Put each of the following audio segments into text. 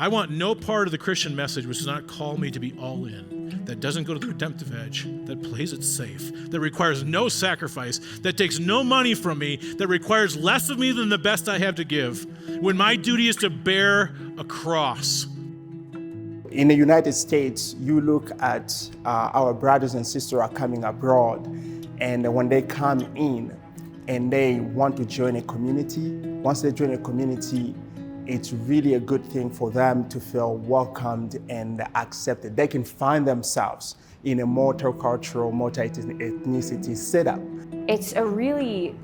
I want no part of the Christian message which does not call me to be all in, that doesn't go to the redemptive edge, that plays it safe, that requires no sacrifice, that takes no money from me, that requires less of me than the best I have to give, when my duty is to bear a cross. In the United States, you look at our brothers and sisters are coming abroad, and when they come in and they want to join a community, once they join a community, it's really a good thing for them to feel welcomed and accepted. They can find themselves in a multicultural, multi-ethnicity setup. It's a really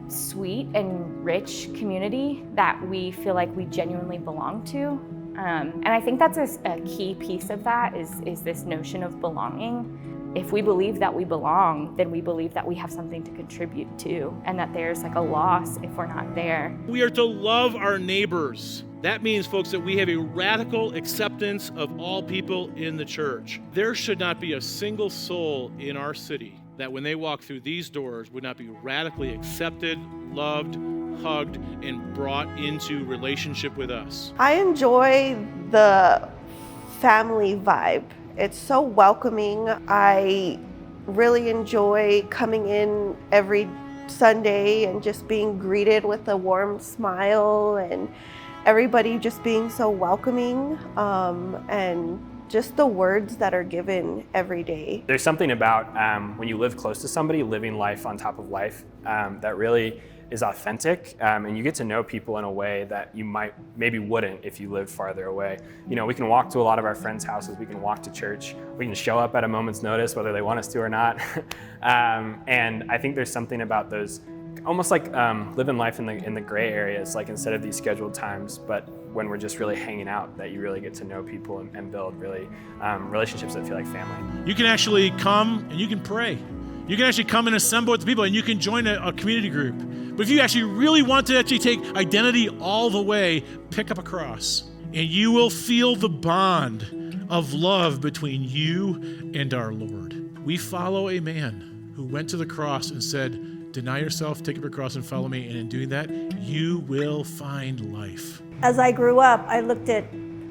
sweet and rich community that we feel like we genuinely belong to. And I think that's a key piece of that is this notion of belonging. If we believe that we belong, then we believe that we have something to contribute to, and that there's like a loss if we're not there. We are to love our neighbors. That means, folks, that we have a radical acceptance of all people in the church. There should not be a single soul in our city that when they walk through these doors would not be radically accepted, loved, hugged, and brought into relationship with us. I enjoy the family vibe. It's so welcoming. I really enjoy coming in every Sunday and just being greeted with a warm smile and everybody just being so welcoming, and just the words that are given every day. There's something about when you live close to somebody, living life on top of life, that really is authentic, and you get to know people in a way that you maybe wouldn't if you lived farther away. You know, we can walk to a lot of our friends' houses, we can walk to church, we can show up at a moment's notice whether they want us to or not. And I think there's something about those, almost like living life in the gray areas, like instead of these scheduled times, but when we're just really hanging out, that you really get to know people and build really relationships that feel like family. You can actually come and you can pray. You can actually come and assemble with the people and you can join a community group. But if you actually really want to actually take identity all the way, pick up a cross and you will feel the bond of love between you and our Lord. We follow a man who went to the cross and said, deny yourself, take up your cross and follow me. And in doing that, you will find life. As I grew up, I looked at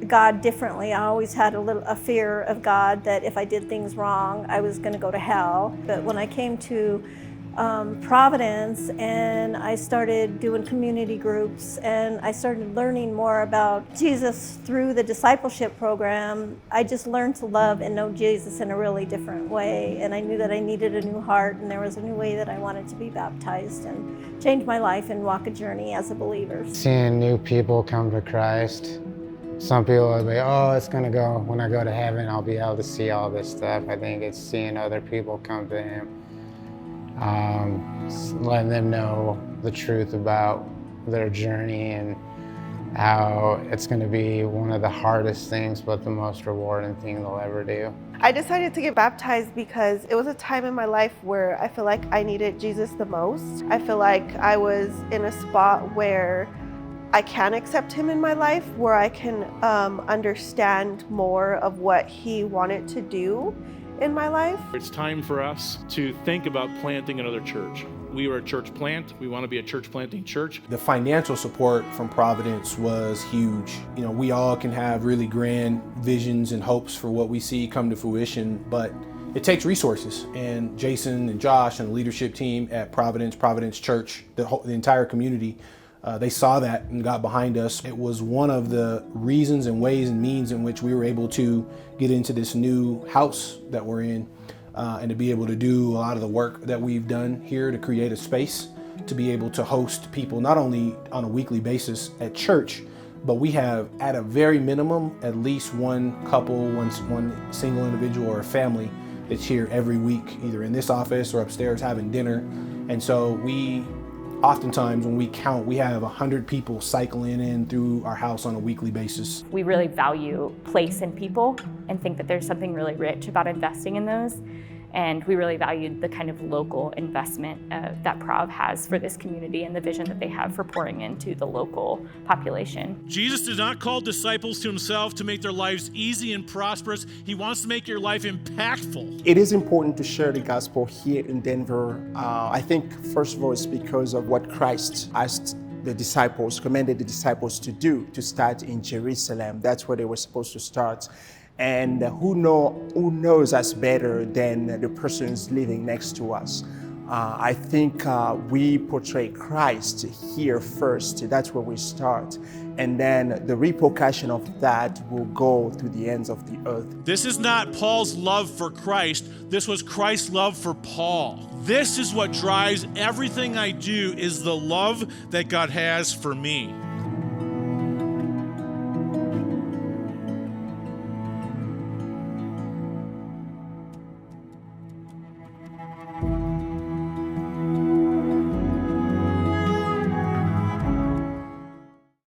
God differently. I always had a fear of God, that if I did things wrong, I was going to go to hell. But when I came to Providence and I started doing community groups and I started learning more about Jesus through the discipleship program, I just learned to love and know Jesus in a really different way. And I knew that I needed a new heart, and there was a new way that I wanted to be baptized and change my life and walk a journey as a believer. Seeing new people come to Christ. Some people are like, oh, it's gonna go, when I go to heaven, I'll be able to see all this stuff. I think it's seeing other people come to Him, letting them know the truth about their journey and how it's gonna be one of the hardest things, but the most rewarding thing they'll ever do. I decided to get baptized because it was a time in my life where I feel like I needed Jesus the most. I feel like I was in a spot where I can accept Him in my life, where I can understand more of what He wanted to do in my life. It's time for us to think about planting another church. We are a church plant. We want to be a church planting church. The financial support from Providence was huge. You know, we all can have really grand visions and hopes for what we see come to fruition, but it takes resources. And Jason and Josh and the leadership team at Providence Church, the entire community, they saw that and got behind us. It was one of the reasons and ways and means in which we were able to get into this new house that we're in, and to be able to do a lot of the work that we've done here to create a space to be able to host people not only on a weekly basis at church, but we have at a very minimum at least one couple, one single individual or a family that's here every week, either in this office or upstairs having dinner. And so oftentimes when we count, we have 100 people cycling in through our house on a weekly basis. We really value place and people and think that there's something really rich about investing in those. And we really valued the kind of local investment that Prov has for this community and the vision that they have for pouring into the local population. Jesus did not call disciples to Himself to make their lives easy and prosperous. He wants to make your life impactful. It is important to share the gospel here in Denver. I think, first of all, it's because of what Christ asked the disciples, commanded the disciples to do, to start in Jerusalem. That's where they were supposed to start. And who knows us better than the persons living next to us? I think we portray Christ here first. That's where we start. And then the repercussion of that will go to the ends of the earth. This is not Paul's love for Christ. This was Christ's love for Paul. This is what drives everything I do, is the love that God has for me.